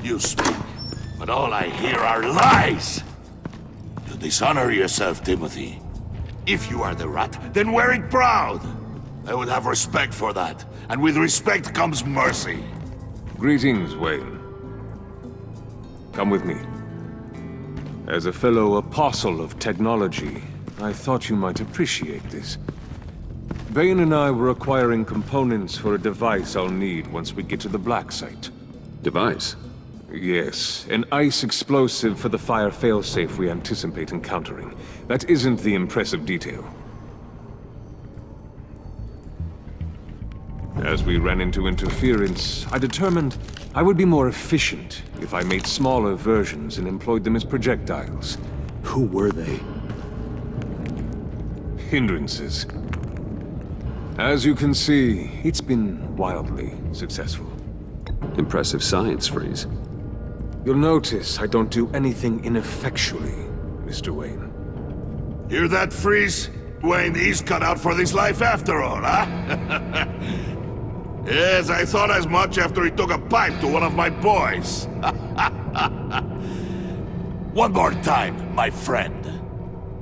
You speak, but all I hear are lies! You dishonor yourself, Timothy. If you are the rat, then wear it proud! I would have respect for that, and with respect comes mercy. Greetings, Wayne. Come with me. As a fellow apostle of technology, I thought you might appreciate this. Bane and I were acquiring components for a device I'll need once we get to the Black Site. Device? Yes, an ice explosive for the fire failsafe we anticipate encountering. That isn't the impressive detail. As we ran into interference, I determined I would be more efficient if I made smaller versions and employed them as projectiles. Who were they? Hindrances. As you can see, it's been wildly successful. Impressive science, Freeze. You'll notice I don't do anything ineffectually, Mr. Wayne. Hear that, Freeze? Wayne, he's cut out for this life after all, huh? Yes, I thought as much after he took a pipe to one of my boys. One more time, my friend.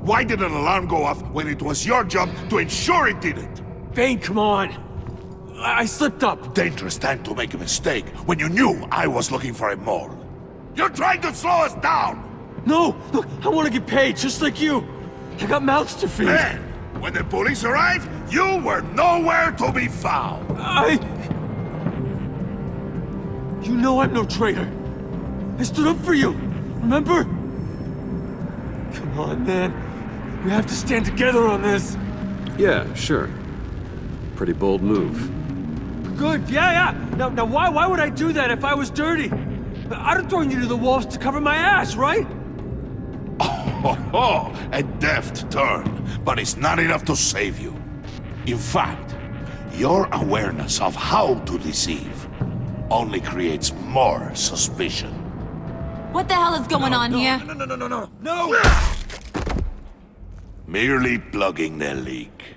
Why did an alarm go off when it was your job to ensure it didn't? Bane, come on! I slipped up! Dangerous time to make a mistake when you knew I was looking for a mole. You're trying to slow us down! No! Look, I want to get paid, just like you! I got mouths to feed! Then, when the police arrived, you were nowhere to be found! You know I'm no traitor! I stood up for you! Remember? Come on, man. We have to stand together on this! Yeah, sure. Pretty bold move. Good, yeah! Now why would I do that if I was dirty? I'd have thrown you to the wolves to cover my ass, right? Oh, a deft turn, but it's not enough to save you. In fact, your awareness of how to deceive only creates more suspicion. What the hell is going on here? No! Merely plugging the leak.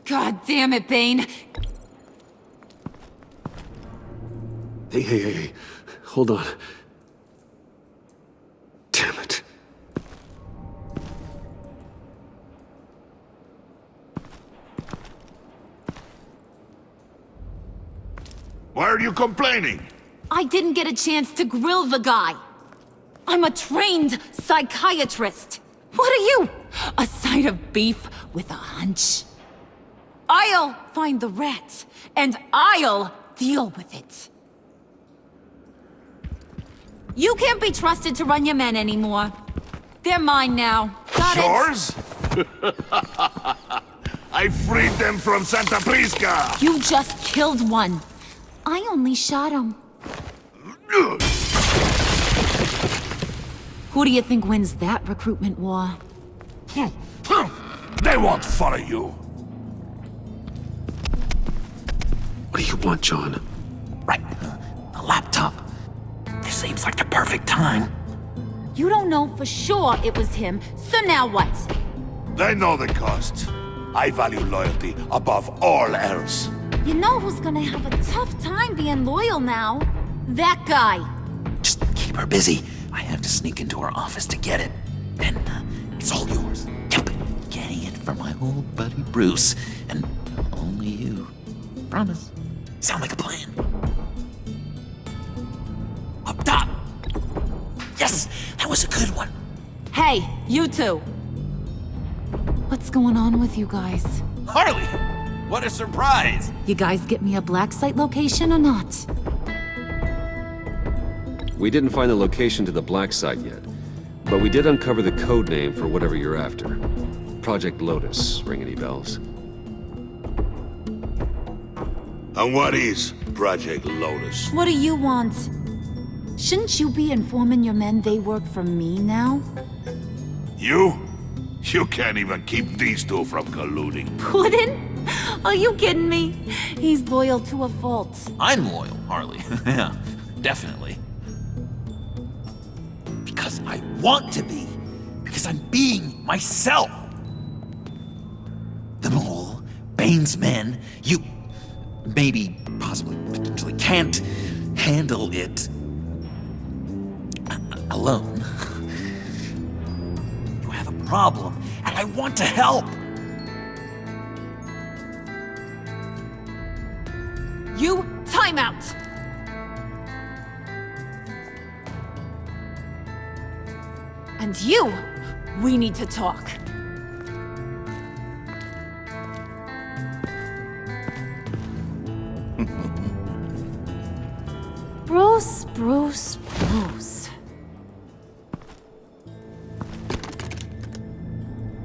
God damn it, Bane. Hey. Hold on. Damn it. Why are you complaining? I didn't get a chance to grill the guy. I'm a trained psychiatrist. What are you? A side of beef with a hunch? I'll find the rat, and I'll deal with it. You can't be trusted to run your men anymore. They're mine now. Got it? Yours? I freed them from Santa Prisca! You just killed one. I only shot him. Who do you think wins that recruitment war? They won't follow you. What do you want, John? Right. A laptop. This seems like the perfect time. You don't know for sure it was him, so now what? They know the cost. I value loyalty above all else. You know who's gonna have a tough time being loyal now? That guy. Just keep her busy. I have to sneak into her office to get it. And it's all yours. Yep. Getting it from my old buddy Bruce. And only you. Promise. Sound like a plan. Up top. Yes, that was a good one. Hey, you two. What's going on with you guys? Harley, what a surprise. You guys get me a black site location or not? We didn't find the location to the Black Site yet, but we did uncover the code name for whatever you're after. Project Lotus. Ring any bells? And what is Project Lotus? What do you want? Shouldn't you be informing your men they work for me now? You? You can't even keep these two from colluding. Puddin'? Are you kidding me? He's loyal to a fault. I'm loyal, Harley. Yeah, definitely. Because I want to be. Because I'm being myself. The Mole, Bane's men, you... maybe possibly, potentially can't handle it alone. You have a problem, and I want to help. You, time out! And you, we need to talk. Bruce.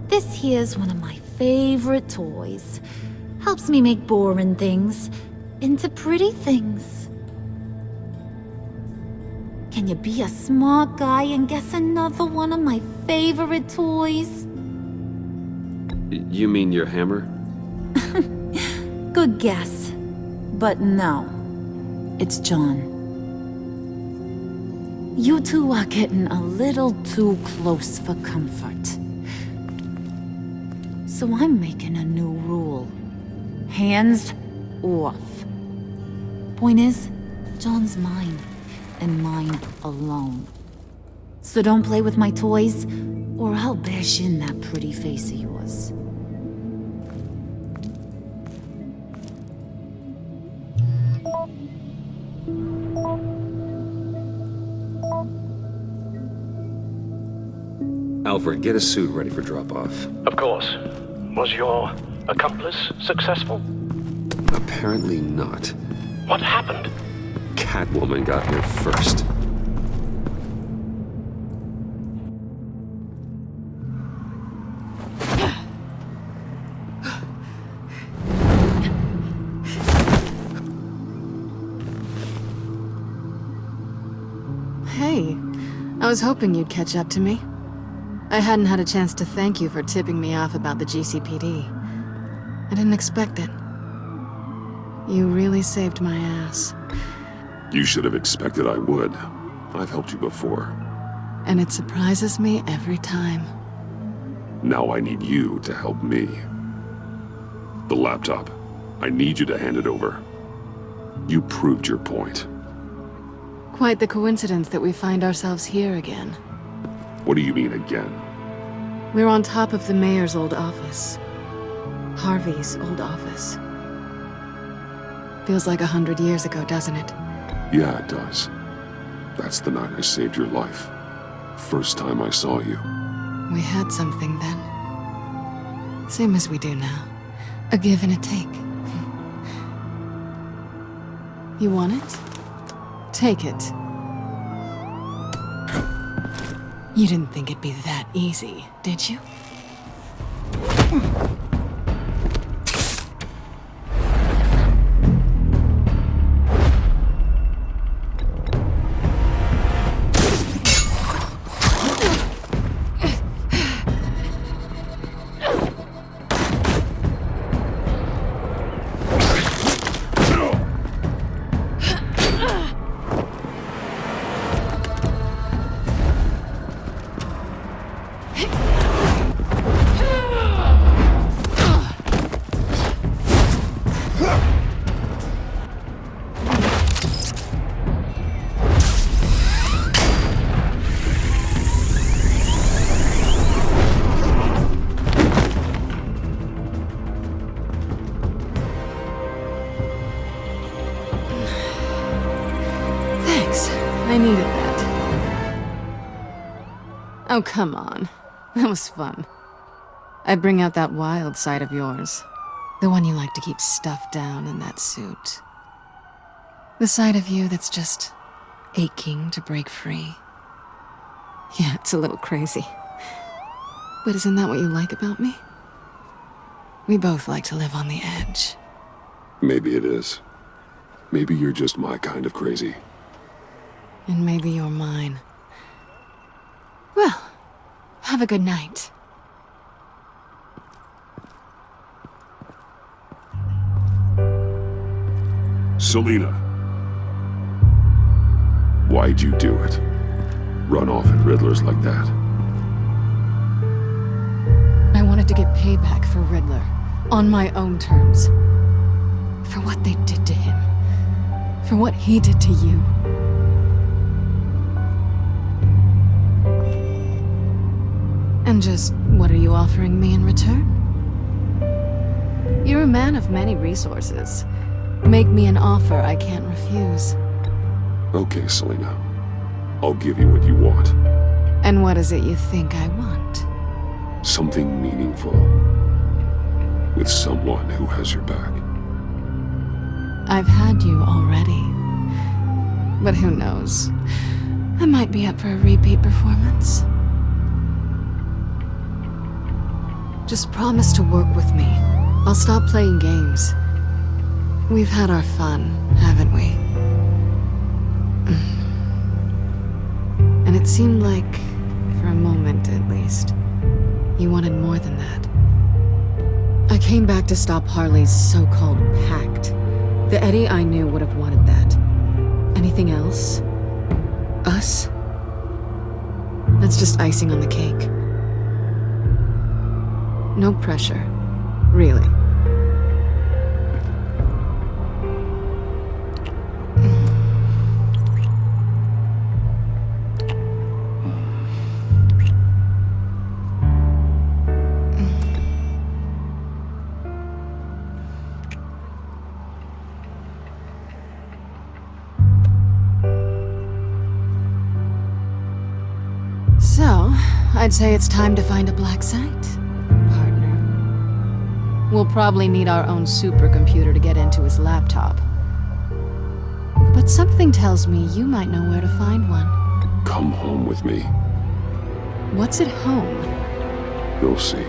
This here's one of my favorite toys. Helps me make boring things into pretty things. Can you be a smart guy and guess another one of my favorite toys? You mean your hammer? Good guess. But no. It's John. You two are getting a little too close for comfort. So I'm making a new rule. Hands off. Point is, John's mine, and mine alone. So don't play with my toys, or I'll bash in that pretty face of yours. Alfred, get a suit ready for drop-off. Of course. Was your accomplice successful? Apparently not. What happened? Catwoman got here first. Hey, I was hoping you'd catch up to me. I hadn't had a chance to thank you for tipping me off about the GCPD. I didn't expect it. You really saved my ass. You should have expected I would. I've helped you before. And it surprises me every time. Now I need you to help me. The laptop. I need you to hand it over. You proved your point. Quite the coincidence that we find ourselves here again. What do you mean again? We're on top of the mayor's old office. Harvey's old office. Feels like 100 years ago, doesn't it? Yeah, it does. That's the night I saved your life. First time I saw you. We had something then. Same as we do now. A give and a take. You want it? Take it. You didn't think it'd be that easy, did you? I needed that. Oh, come on. That was fun. I bring out that wild side of yours. The one you like to keep stuffed down in that suit. The side of you that's just aching to break free. Yeah, it's a little crazy. But isn't that what you like about me? We both like to live on the edge. Maybe it is. Maybe you're just my kind of crazy. And maybe you're mine. Well, have a good night. Selina. Why'd you do it? Run off at Riddler's like that? I wanted to get payback for Riddler. On my own terms. For what they did to him. For what he did to you. And just what are you offering me in return? You're a man of many resources. Make me an offer I can't refuse. Okay, Selena. I'll give you what you want. And what is it you think I want? Something meaningful. With someone who has your back. I've had you already. But who knows? I might be up for a repeat performance. Just promise to work with me. I'll stop playing games. We've had our fun, haven't we? And it seemed like, for a moment at least, you wanted more than that. I came back to stop Harley's so-called pact. The Eddie I knew would have wanted that. Anything else? Us? That's just icing on the cake. No pressure. Really. So, I'd say it's time to find a black site, partner. We'll probably need our own supercomputer to get into his laptop. But something tells me you might know where to find one. Come home with me. What's at home? You'll see.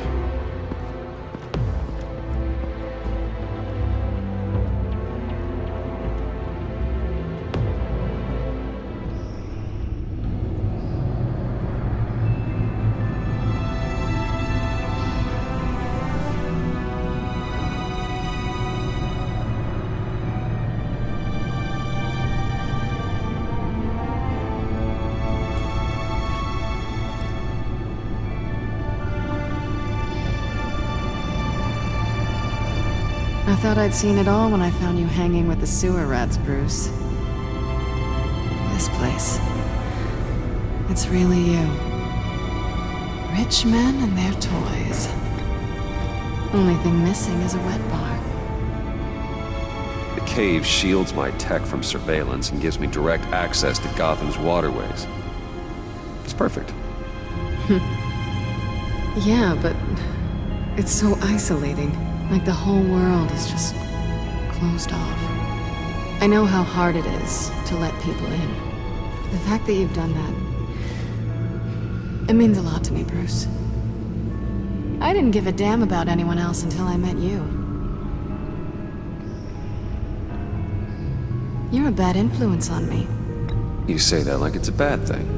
I thought I'd seen it all when I found you hanging with the sewer rats, Bruce. This place. It's really you. Rich men and their toys. Only thing missing is a wet bar. The cave shields my tech from surveillance and gives me direct access to Gotham's waterways. It's perfect. Yeah, but it's so isolating. Like the whole world is just closed off. I know how hard it is to let people in. The fact that you've done that, it means a lot to me, Bruce. I didn't give a damn about anyone else until I met you. You're a bad influence on me. You say that like it's a bad thing.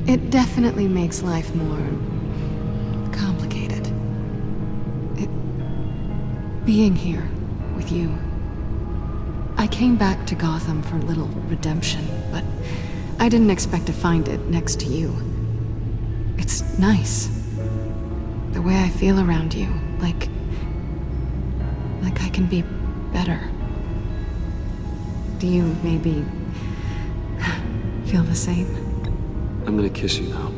It definitely makes life more complicated. Being here with you. I came back to Gotham for a little redemption, but I didn't expect to find it next to you. It's nice. The way I feel around you, like I can be better. Do you maybe feel the same? I'm gonna kiss you now.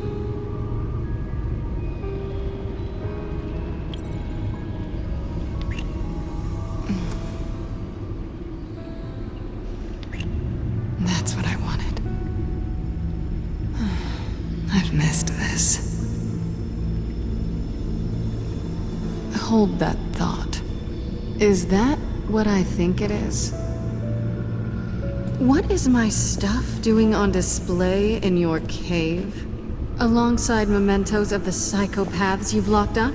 That's what I wanted. I've missed this. Hold that thought. Is that what I think it is? What is my stuff doing on display in your cave? Alongside mementos of the psychopaths you've locked up?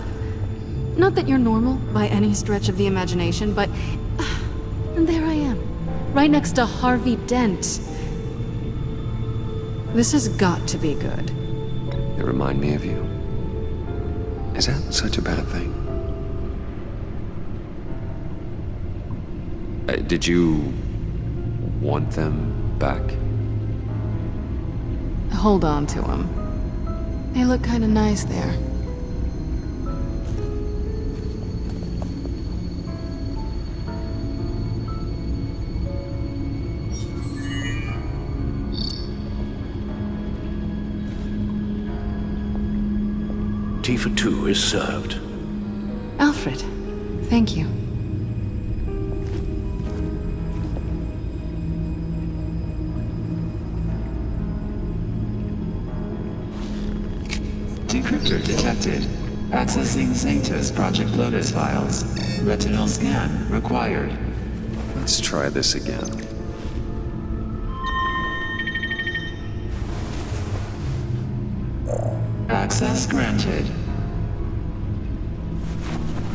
Not that you're normal by any stretch of the imagination, but... and there I am. Right next to Harvey Dent. This has got to be good. They remind me of you. Is that such a bad thing? Did you want them back? Hold on to them. They look kind of nice there. for two is served. Alfred, thank you. Decryptor detected. Accessing Zeta's Project Lotus files. Retinal scan required. Let's try this again. Access granted.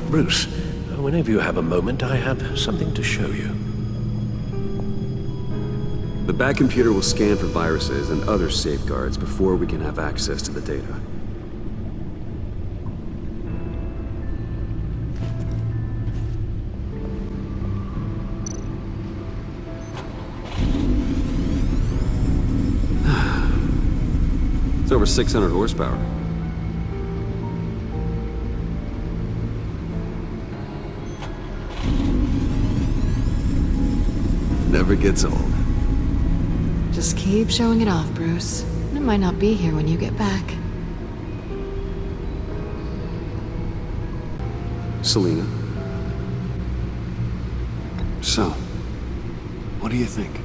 Bruce, whenever you have a moment, I have something to show you. The back computer will scan for viruses and other safeguards before we can have access to the data. It's over 600 horsepower. Never gets old. Just keep showing it off, Bruce. It might not be here when you get back. Selina. So, what do you think?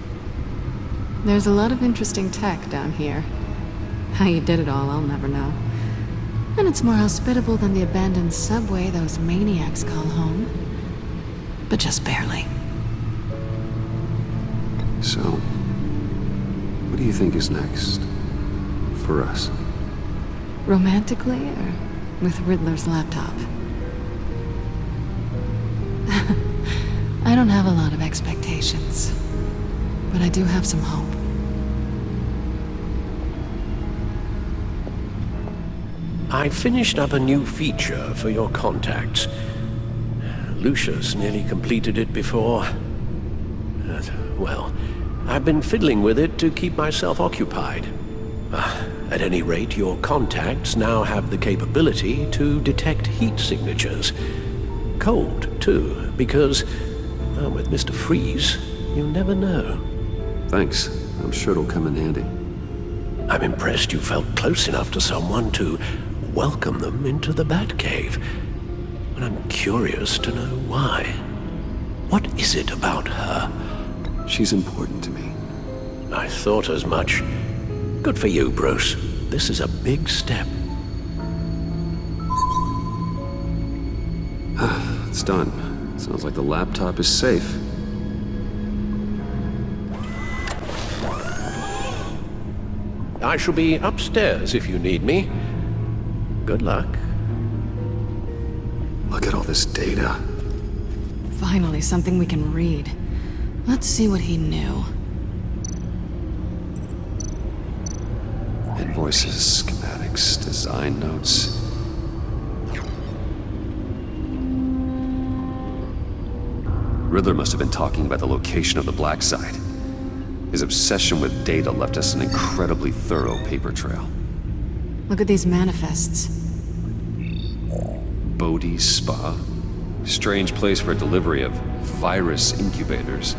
There's a lot of interesting tech down here. How you did it all, I'll never know. And it's more hospitable than the abandoned subway those maniacs call home. But just barely. So, what do you think is next? For us? Romantically, or with Riddler's laptop? I don't have a lot of expectations. But I do have some hope. I finished up a new feature for your contacts. Lucius nearly completed it before. Well, I've been fiddling with it to keep myself occupied. At any rate, your contacts now have the capability to detect heat signatures. Cold, too, because, well, with Mr. Freeze, you never know. Thanks. I'm sure it'll come in handy. I'm impressed you felt close enough to someone to welcome them into the Batcave. And I'm curious to know why. What is it about her? She's important to me. I thought as much. Good for you, Bruce. This is a big step. It's done. Sounds like the laptop is safe. I shall be upstairs if you need me. Good luck. Look at all this data. Finally, something we can read. Let's see what he knew. Invoices, schematics, design notes. Riddler must have been talking about the location of the Black Site. His obsession with data left us an incredibly thorough paper trail. Look at these manifests. Bodhi's Spa. Strange place for delivery of virus incubators.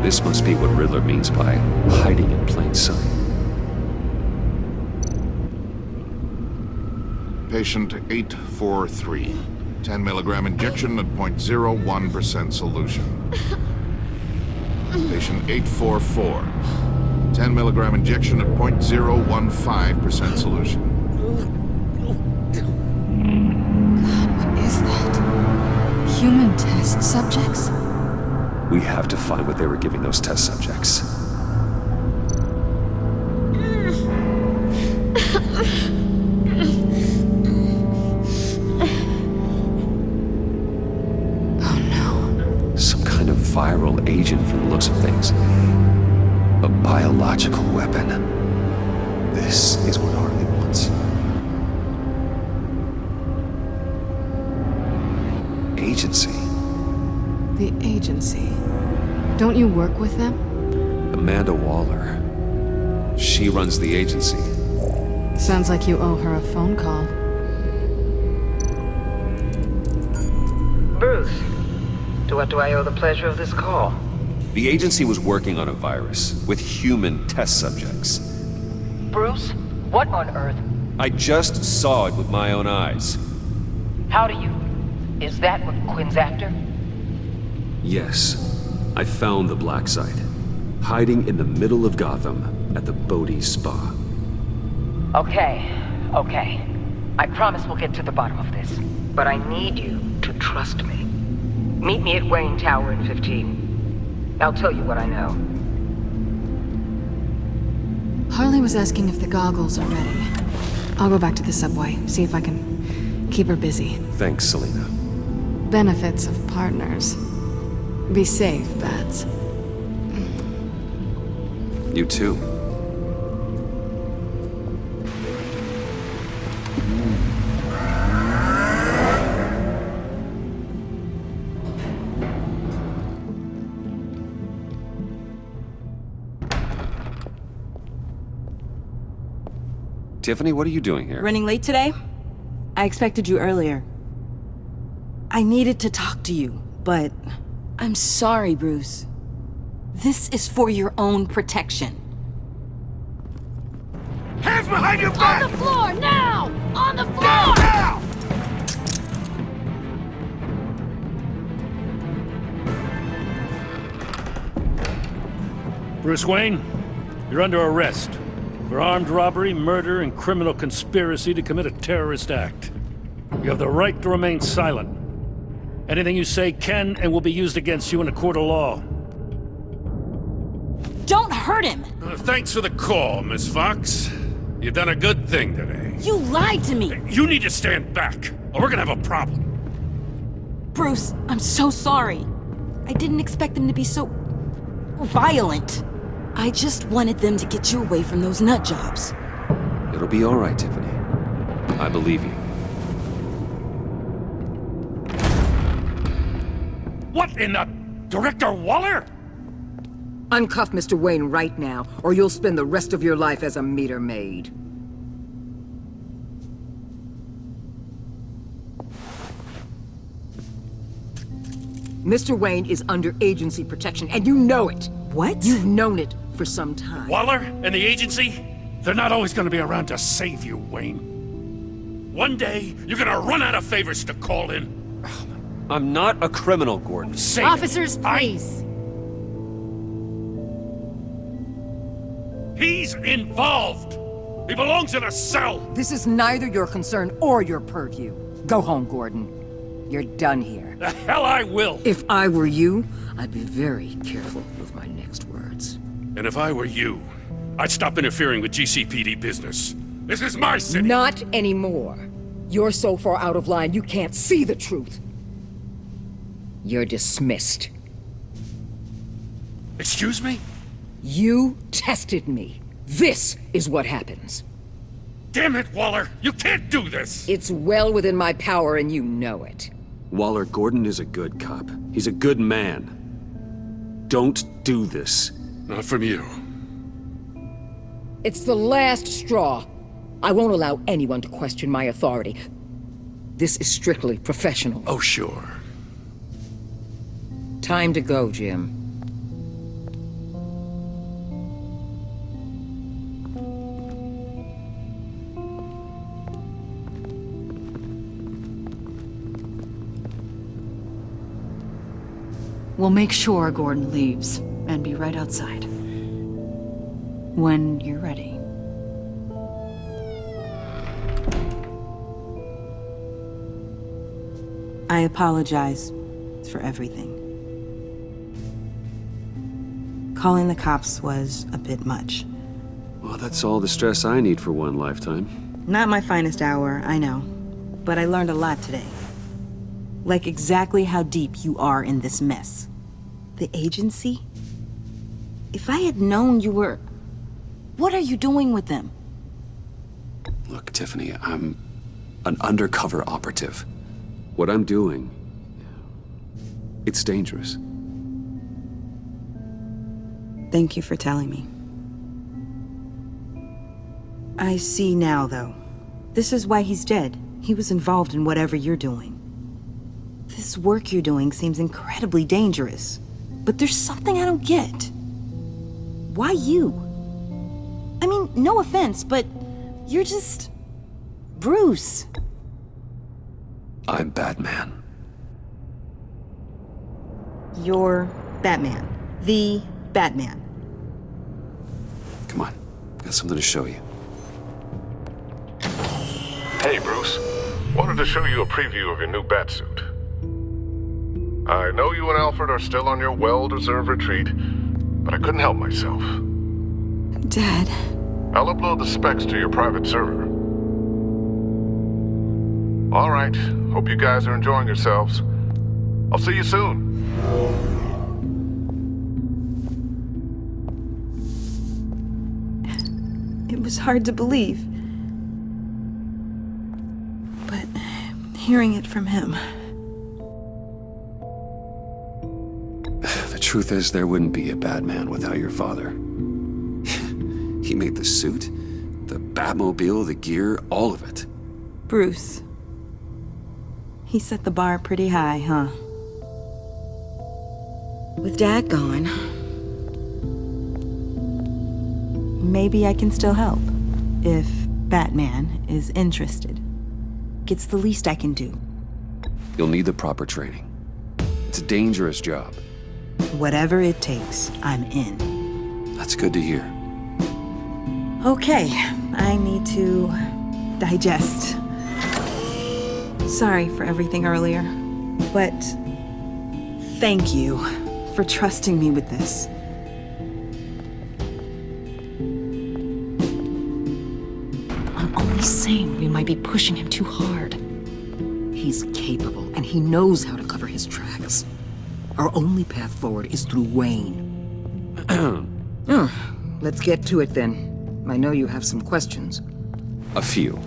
This must be what Riddler means by hiding in plain sight. Patient 843. 10 milligram injection at 0.01% solution. Patient 844. 10 milligram injection at 0.015% solution. God, what is that? Human test subjects? We have to find what they were giving those test subjects. Viral agent from the looks of things. A biological weapon. This is what Harley wants. Agency. The agency. Don't you work with them? Amanda Waller. She runs the agency. Sounds like you owe her a phone call. Bruce. To what do I owe the pleasure of this call? The agency was working on a virus with human test subjects. Bruce, what on earth? I just saw it with my own eyes. How do you... Is that what Quinn's after? Yes, I found the black site. Hiding in the middle of Gotham at the Bodhi Spa. Okay. I promise we'll get to the bottom of this. But I need you to trust me. Meet me at Wayne Tower in 15. I'll tell you what I know. Harley was asking if the goggles are ready. I'll go back to the subway, see if I can keep her busy. Thanks, Selina. Benefits of partners. Be safe, Bats. You too. Tiffany, what are you doing here? Running late today? I expected you earlier. I needed to talk to you, but I'm sorry, Bruce. This is for your own protection. Hands behind your back! On the floor, now! On the floor! Now! Bruce Wayne, you're under arrest for armed robbery, murder, and criminal conspiracy to commit a terrorist act. You have the right to remain silent. Anything you say can and will be used against you in a court of law. Don't hurt him! Thanks for the call, Miss Fox. You've done a good thing today. You lied to me! You need to stand back, or we're gonna have a problem. Bruce, I'm so sorry. I didn't expect them to be so... violent. I just wanted them to get you away from those nut jobs. It'll be all right, Tiffany. I believe you. What in the... Director Waller? Uncuff Mr. Wayne right now, or you'll spend the rest of your life as a meter maid. Mr. Wayne is under agency protection, and you know it. What? You've known it for some time. Waller and the agency? They're not always gonna be around to save you, Wayne. One day, you're gonna run out of favors to call in. I'm not a criminal, Gordon. Say Officers, please. He's involved! He belongs in a cell! This is neither your concern or your purview. Go home, Gordon. You're done here. The hell I will! If I were you, I'd be very careful with my next words. And if I were you, I'd stop interfering with GCPD business. This is my city! Not anymore. You're so far out of line, you can't see the truth. You're dismissed. Excuse me? You tested me. This is what happens. Damn it, Waller! You can't do this! It's well within my power and you know it. Waller, Gordon is a good cop. He's a good man. Don't do this. Not from you. It's the last straw. I won't allow anyone to question my authority. This is strictly professional. Oh, sure. Time to go, Jim. We'll make sure Gordon leaves, and be right outside. When you're ready. I apologize for everything. Calling the cops was a bit much. Well, that's all the stress I need for one lifetime. Not my finest hour, I know. But I learned a lot today. Like exactly how deep you are in this mess. The agency? If I had known you were... What are you doing with them? Look, Tiffany, I'm an undercover operative. What I'm doing, it's dangerous. Thank you for telling me. I see now, though. This is why he's dead. He was involved in whatever you're doing. This work you're doing seems incredibly dangerous. But there's something I don't get. Why you? I mean, no offense, but you're just... Bruce! I'm Batman. You're Batman. The Batman. Come on, got something to show you. Hey, Bruce. Wanted to show you a preview of your new Batsuit. I know you and Alfred are still on your well-deserved retreat, but I couldn't help myself. Dad. I'll upload the specs to your private server. All right. Hope you guys are enjoying yourselves. I'll see you soon. It was hard to believe. But hearing it from him... The truth is, there wouldn't be a Batman without your father. He made the suit, the Batmobile, the gear, all of it. Bruce. He set the bar pretty high, huh? With Dad gone... maybe I can still help. If Batman is interested. It's the least I can do. You'll need the proper training. It's a dangerous job. Whatever it takes, I'm in. That's good to hear. Okay, I need to digest. Sorry for everything earlier, but thank you for trusting me with this. I'm only saying we might be pushing him too hard. He's capable, and he knows how to cover his tracks. Our only path forward is through Wayne. Let's get to it then. I know you have some questions. A few.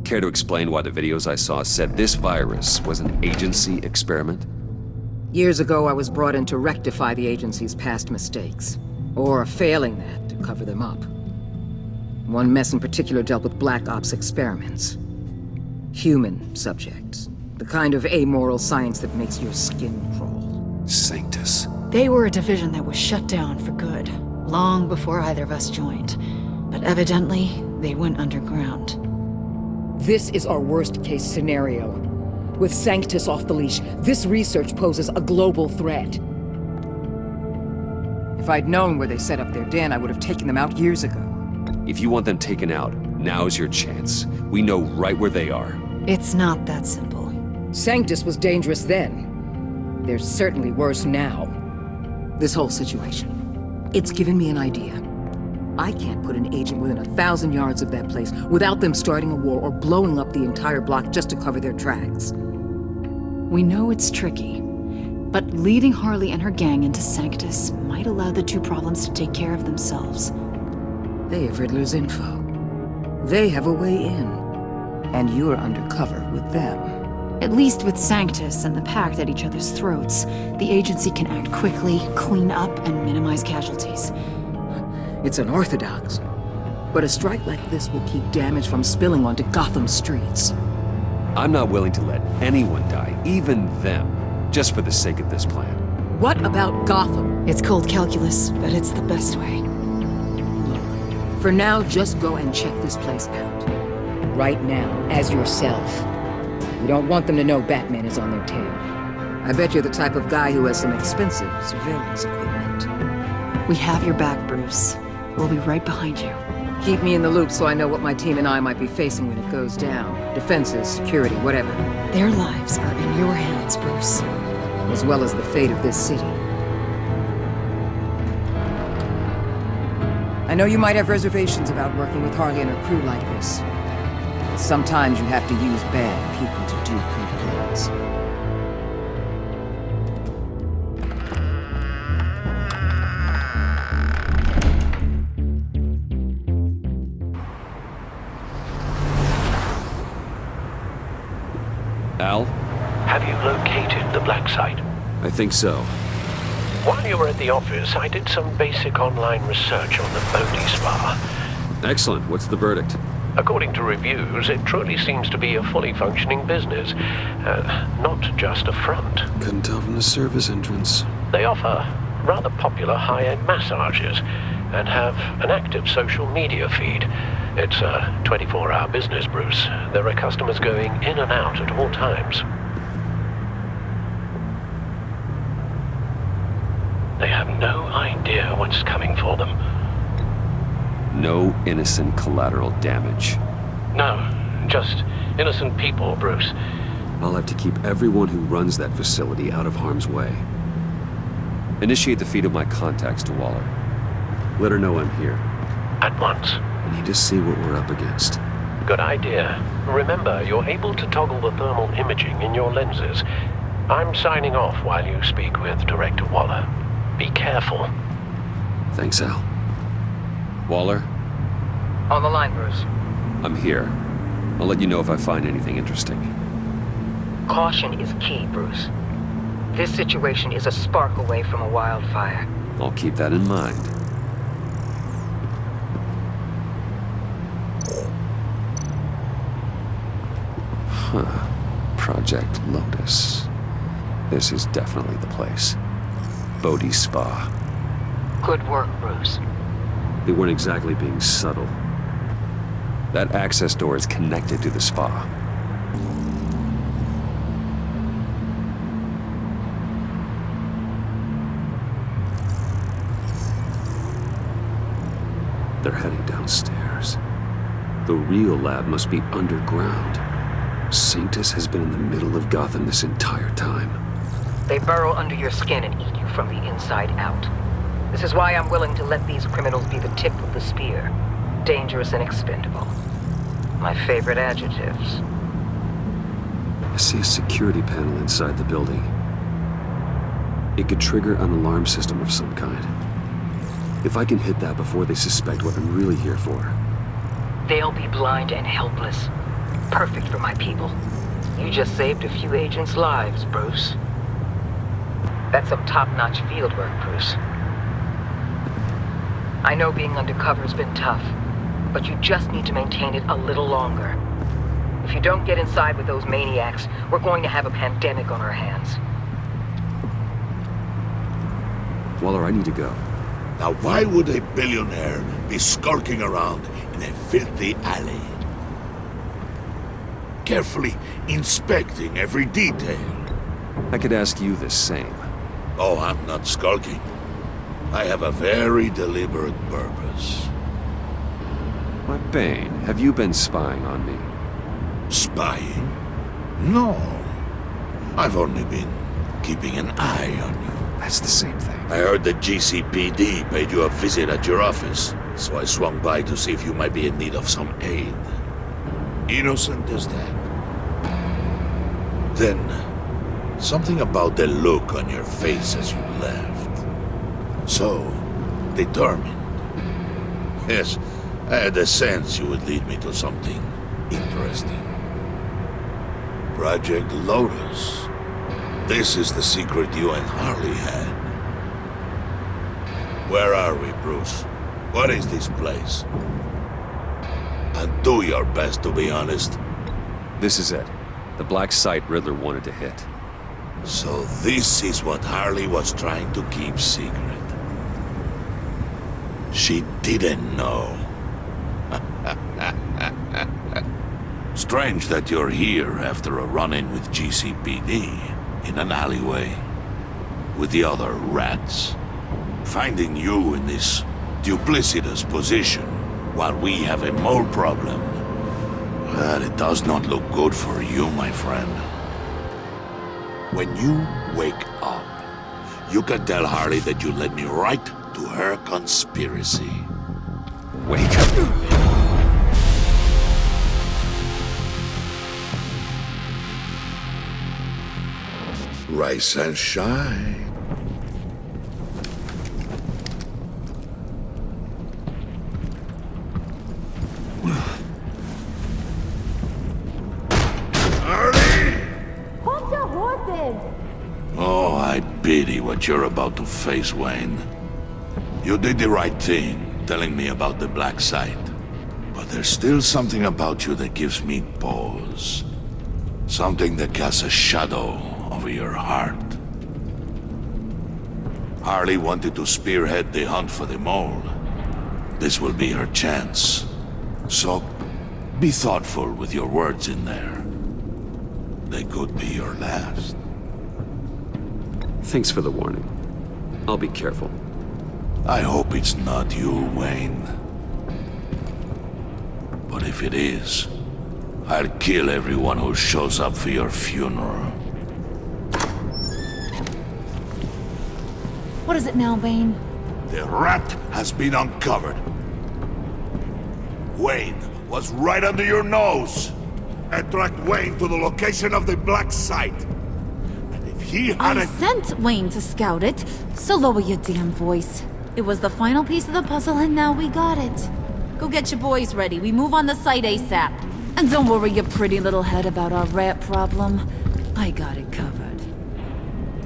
Care to explain why the videos I saw said this virus was an agency experiment? Years ago, I was brought in to rectify the agency's past mistakes. Or failing that, to cover them up. One mess in particular dealt with Black Ops experiments. Human subjects. The kind of amoral science that makes your skin crawl. Sanctus. They were a division that was shut down for good, long before either of us joined. But evidently, they went underground. This is our worst-case scenario. With Sanctus off the leash, this research poses a global threat. If I'd known where they set up their den, I would have taken them out years ago. If you want them taken out, now's your chance. We know right where they are. It's not that simple. Sanctus was dangerous then. They're certainly worse now. This whole situation, it's given me an idea. I can't put an agent within 1,000 yards of that place without them starting a war or blowing up the entire block just to cover their tracks. We know it's tricky, but leading Harley and her gang into Sanctus might allow the two problems to take care of themselves. They have Riddler's info. They have a way in. And you're undercover with them. At least with Sanctus and the Pact at each other's throats, the agency can act quickly, clean up, and minimize casualties. It's unorthodox. But a strike like this will keep damage from spilling onto Gotham streets. I'm not willing to let anyone die, even them, just for the sake of this plan. What about Gotham? It's cold calculus, but it's the best way. For now, just go and check this place out. Right now, as yourself. We don't want them to know Batman is on their tail. I bet you're the type of guy who has some expensive surveillance equipment. We have your back, Bruce. We'll be right behind you. Keep me in the loop so I know what my team and I might be facing when it goes down. Defenses, security, whatever. Their lives are in your hands, Bruce. As well as the fate of this city. I know you might have reservations about working with Harley and her crew like this. But sometimes you have to use bad people to do good things. Al? Have you located the black site? I think so. While you were at the office, I did some basic online research on the Bodhi Spa. Excellent. What's the verdict? According to reviews, it truly seems to be a fully functioning business, not just a front. Couldn't open a service entrance. They offer rather popular high-end massages and have an active social media feed. It's a 24-hour business, Bruce. There are customers going in and out at all times. They have no idea what's coming for them. No innocent collateral damage. No, just innocent people, Bruce. I'll have to keep everyone who runs that facility out of harm's way. Initiate the feed of my contacts to Waller. Let her know I'm here. At once. I need to see what we're up against. Good idea. Remember, you're able to toggle the thermal imaging in your lenses. I'm signing off while you speak with Director Waller. Be careful. Thanks, Al. Waller? On the line, Bruce. I'm here. I'll let you know if I find anything interesting. Caution is key, Bruce. This situation is a spark away from a wildfire. I'll keep that in mind. Huh. Project Lotus. This is definitely the place. Bodhi Spa. Good work, Bruce. They weren't exactly being subtle. That access door is connected to the spa. They're heading downstairs. The real lab must be underground. Sanctus has been in the middle of Gotham this entire time. They burrow under your skin and eat you from the inside out. This is why I'm willing to let these criminals be the tip of the spear. Dangerous and expendable. My favorite adjectives. I see a security panel inside the building. It could trigger an alarm system of some kind. If I can hit that before they suspect what I'm really here for. They'll be blind and helpless. Perfect for my people. You just saved a few agents' lives, Bruce. That's some top-notch fieldwork, Bruce. I know being undercover's been tough, but you just need to maintain it a little longer. If you don't get inside with those maniacs, we're going to have a pandemic on our hands. Waller, I need to go. Now why would a billionaire be skulking around in a filthy alley? Carefully inspecting every detail. I could ask you the same. Oh, I'm not skulking. I have a very deliberate purpose. My Bane, have you been spying on me? Spying? No. I've only been keeping an eye on you. That's the same thing. I heard the GCPD paid you a visit at your office, so I swung by to see if you might be in need of some aid. Innocent as that. Then, something about the look on your face as you left. So, determined. Yes, I had a sense you would lead me to something interesting. Project Lotus. This is the secret you and Harley had. Where are we, Bruce? What is this place? And do your best to be honest. This is it. The black site Riddler wanted to hit. So this is what Harley was trying to keep secret. She didn't know. Strange that you're here after a run-in with GCPD in an alleyway with the other rats. Finding you in this duplicitous position while we have a mole problem. Well, it does not look good for you, my friend. When you wake up, you can tell Harley that you led me right to her conspiracy. Wake up. Rise and shine. Oh, I pity what you're about to face, Wayne. You did the right thing, telling me about the black site. But there's still something about you that gives me pause. Something that casts a shadow over your heart. Harley wanted to spearhead the hunt for the mole. This will be her chance. So, be thoughtful with your words in there. They could be your last. Thanks for the warning. I'll be careful. I hope it's not you, Wayne. But if it is, I'll kill everyone who shows up for your funeral. What is it now, Wayne? The rat has been uncovered. Wayne was right under your nose. I tracked Wayne to the location of the black site. And if he had I sent Wayne to scout it, so lower your damn voice. It was the final piece of the puzzle and now we got it. Go get your boys ready. We move on the site ASAP. And don't worry your pretty little head about our rat problem. I got it covered.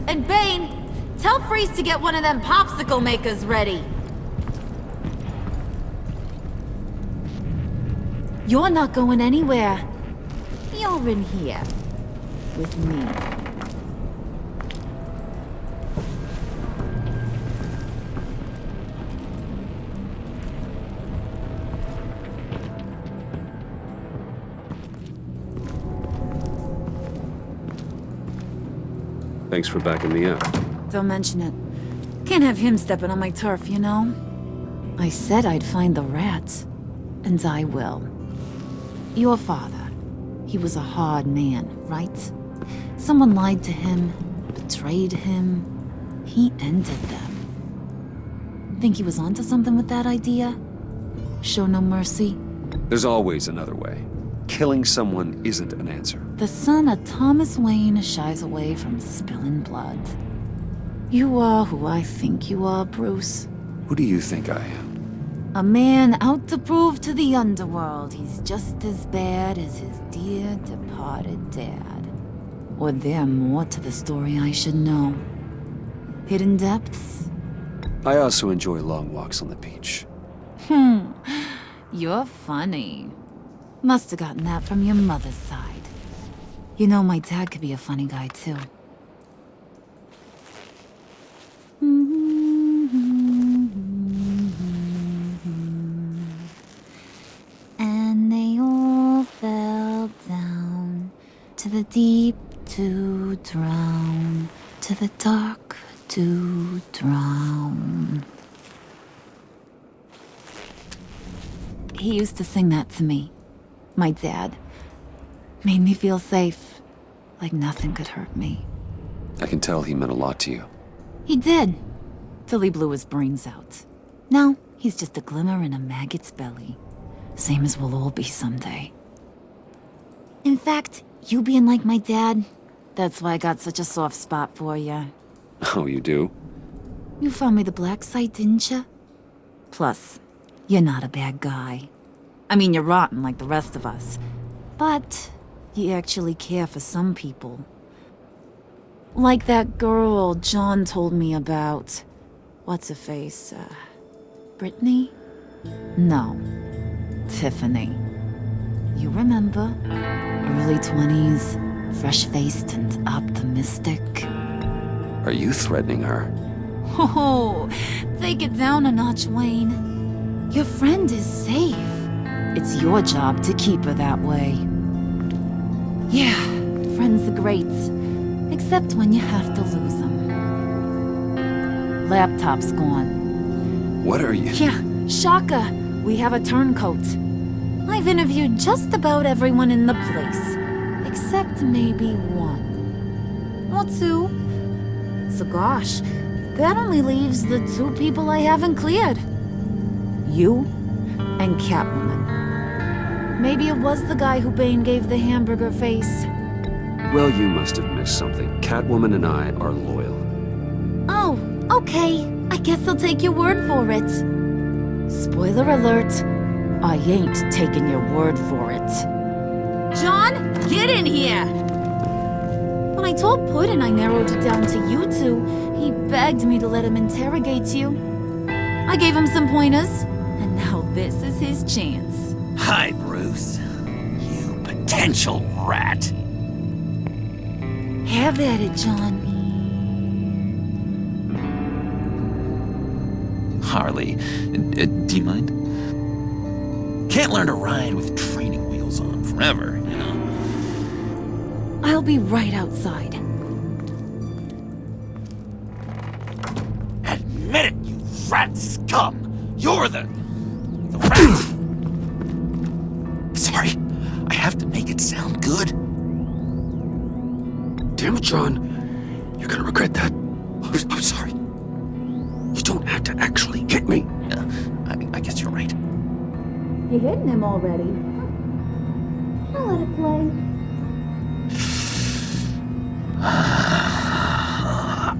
And Bane, tell Freeze to get one of them popsicle makers ready. You're not going anywhere. You're in here. With me. Thanks for backing me up. Don't mention it. Can't have him stepping on my turf, you know? I said I'd find the rats. And I will. Your father. He was a hard man, right? Someone lied to him, betrayed him. He ended them. Think he was onto something with that idea? Show no mercy? There's always another way. Killing someone isn't an answer. The son of Thomas Wayne shies away from spilling blood. You are who I think you are, Bruce. Who do you think I am? A man out to prove to the underworld he's just as bad as his dear departed dad. Or there more to the story I should know. Hidden depths? I also enjoy long walks on the beach. You're funny. Must have gotten that from your mother's side. You know, my dad could be a funny guy, too. And they all fell down to the deep to drown, to the dark to drown. He used to sing that to me. My dad. Made me feel safe. Like nothing could hurt me. I can tell he meant a lot to you. He did. Till he blew his brains out. Now, he's just a glimmer in a maggot's belly. Same as we'll all be someday. In fact, you being like my dad, that's why I got such a soft spot for you. Oh, you do? You found me the black site, didn't you? Plus, you're not a bad guy. I mean, you're rotten like the rest of us. But you actually care for some people. Like that girl John told me about. What's her face? Brittany? No. Tiffany. You remember? Early 20s, fresh-faced and optimistic. Are you threatening her? Oh, take it down a notch, Wayne. Your friend is safe. It's your job to keep her that way. Yeah, friends are great. Except when you have to lose them. Laptop's gone. What are you? Yeah, shocker. We have a turncoat. I've interviewed just about everyone in the place. Except maybe one. Or two. So gosh, that only leaves the two people I haven't cleared. You and Catwoman. Maybe it was the guy who Bane gave the hamburger face. Well, you must have missed something. Catwoman and I are loyal. Oh, okay. I guess I'll take your word for it. Spoiler alert, I ain't taking your word for it. John, get in here! When I told Puddin' I narrowed it down to you two, he begged me to let him interrogate you. I gave him some pointers, and now this is his chance. Hi, Bruce. You potential rat. Have at it, John. Harley, do you mind? can't learn to ride with training wheels on forever, you know? I'll be right outside. Admit it, you rat scum! You're the rat! Sorry, I have to make it sound good. Damn it, John. You're gonna regret that. I'm sorry. You don't have to actually hit me. I guess you're right. You hitting him already? I'll let it play. I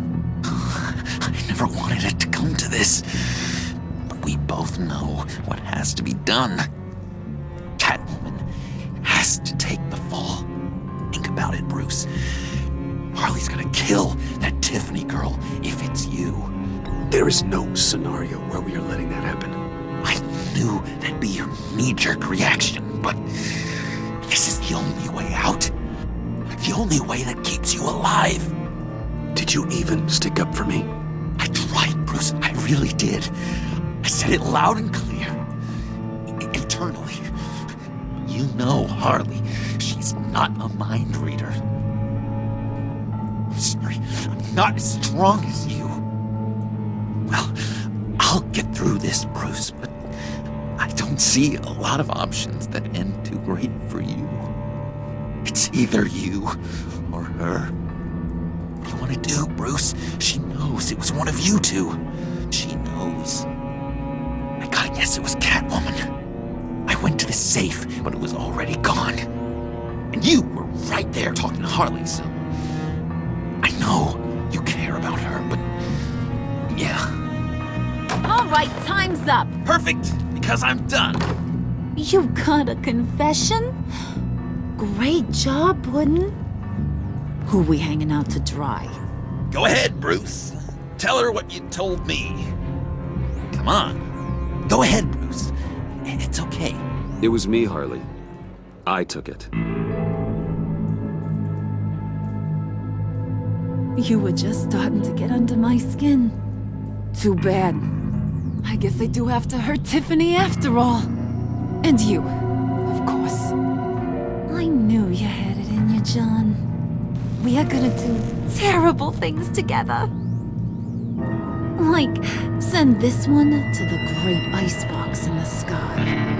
never wanted it to come to this. But we both know what has to be done. Catwoman has to take the fall. Think about it, Bruce. Harley's gonna kill that Tiffany girl if it's you. There is no scenario where we are letting that happen. I knew that'd be your knee-jerk reaction, but this is the only way out. The only way that keeps you alive. Did you even stick up for me? I tried, Bruce. I really did. I said it loud and clear. Internally. You know Harley. She's not a mind reader. I'm sorry. I'm not as strong as you. Well, I'll get through this, Bruce, but I don't see a lot of options that end too great for you. It's either you or her. What do you want to do, Bruce? She knows it was one of you two. She knows. I gotta guess it was Catwoman. I went to the safe, but it was already gone. And you were right there talking to Harley, so... I know you care about her, but... yeah. All right, time's up. Perfect, because I'm done. You got a confession? Great job, Puddin'. Who we hanging out to dry? Go ahead, Bruce. Tell her what you told me. Come on. Go ahead, Bruce. It's okay. It was me, Harley. I took it. You were just starting to get under my skin. Too bad. I guess I do have to hurt Tiffany after all. And you, of course. I knew you had it in you, John. We are gonna do terrible things together. Like, send this one to the great icebox in the sky.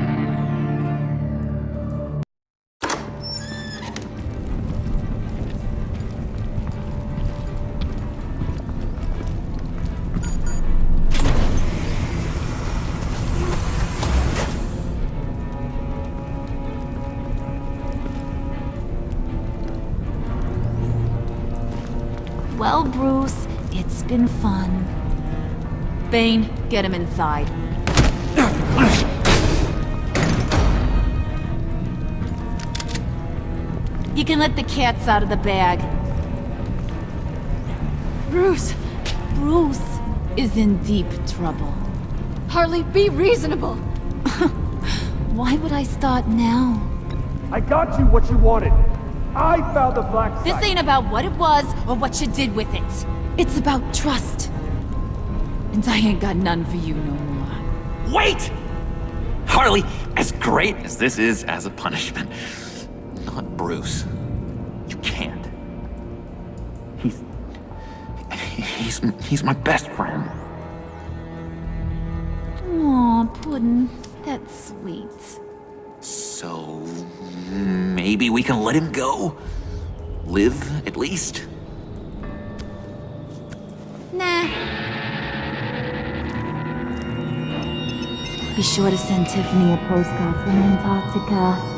Well, Bruce, it's been fun. Bane, get him inside. You can let the cats out of the bag. Bruce! Bruce is in deep trouble. Harley, be reasonable! Why would I start now? I got you what you wanted. I found the black site. This ain't about what it was or what you did with it. It's about trust. And I ain't got none for you no more. Wait! Harley, as great as this is as a punishment, not Bruce. You can't. He's my best friend. Aw, Puddin', that's sweet. So, maybe we can let him go? Live, at least? Nah. Be sure to send Tiffany a postcard from Antarctica.